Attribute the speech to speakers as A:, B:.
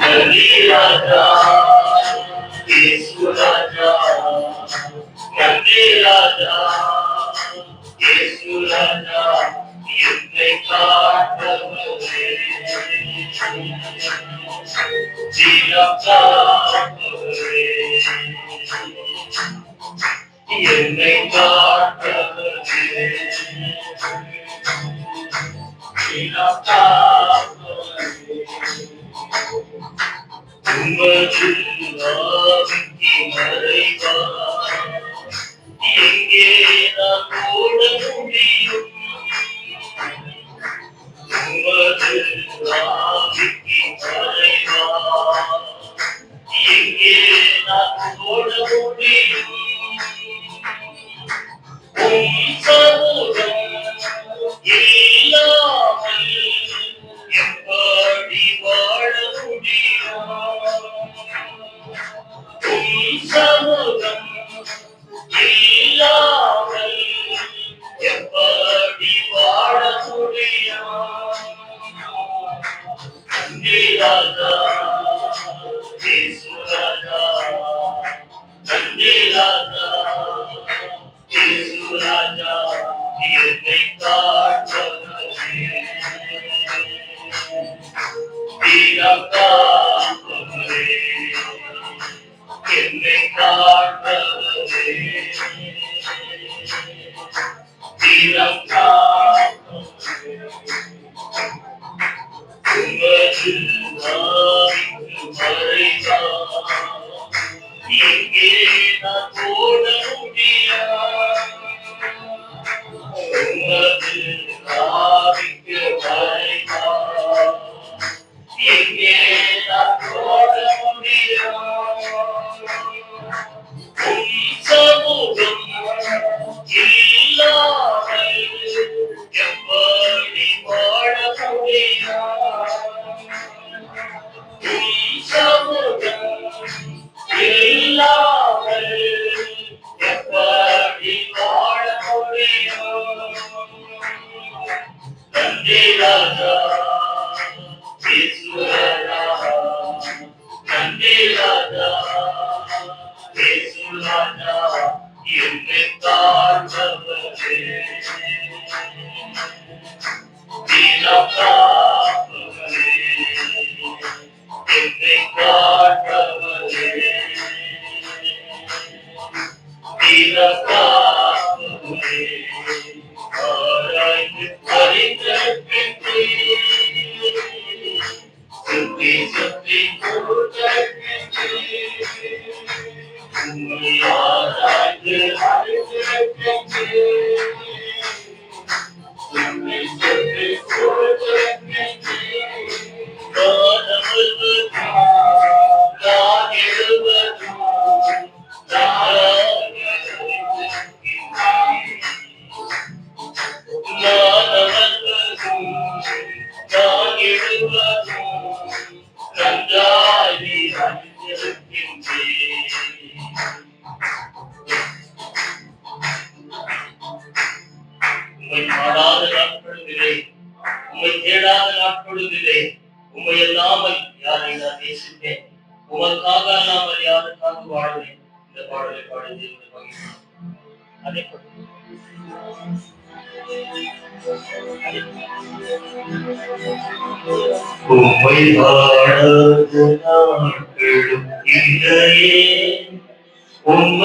A: ராஜா இயேசு ராஜா நன்றி ராஜா இயேசு ராஜா என்னை காத்தவரே ஜீவன் காத்தவரே என்னை காத்தவரே ஜீவன் காத்தவரே உமது ஆவிக்கு மறைவாய் எங்கே நான் ஓட முடியும் உமது ஆவிக்கு மறைவாய் எங்கே நான் ஓட முடியும் உம் சமூகம் இல்லாமல் எப்படி வாழ முடியும் உம் சமூகம் இல்லாமல் எப்படி வாழ முடியும் நன்றி ராஜா இயேசு ராஜா நன்றி ராஜா இயேசு ராஜா என்னை காத்தவரே தீரம் காத்தவரே என்னை காத்தவரே தீரம் காத்தவரே உமது ஆவிக்கு மறைவாய் எங்கே நான் ஓட முடியும் உமது ஆவிக்கு மறைவாய் எங்கே நான் ஓட முடியும் உம் சமூகம் இல்லாமல் எப்படி வாழ முடியும் உம் சமூகம் இல்லாமல் எப்படி வாழ முடியும் நன்றி ராஜா இயேசு ராஜா நன்றி ராஜா இயேசு ராஜா என்னை காத்தவரே தீரம் காத்தவரே என்னை காத்தவரே தீரம் காத்தவரே ஆராய்ந்து அறிந்திருக்கின்றேன் சுற்றி சுற்றி கூட்டக்கின்றேன் உம்மை ஆராய்ந்து அறிந்திருக்கின்றேன் சுற்றி சுற்றி கூட்டக்கின்றேன் நான் அமர்வதும் நான் எழுவதும் நான் அமர்வதும் நான் எழுவதும் நன்றாய் அறிந்திருக்கின்றேன் உம்மை பாடாத நாட்களும் இல்லை உம்மை தேடாத நாட்களும் இல்லை உம்மை அல்லாமல் யாரை நான் நேசித்தேன் உமக்காக அல்லாமல் யாருக்காக வாழ்வேன் இந்த பாடலை பாடி அதை உம்மை பாடாத நாட்களும் இல்லையே உம்மை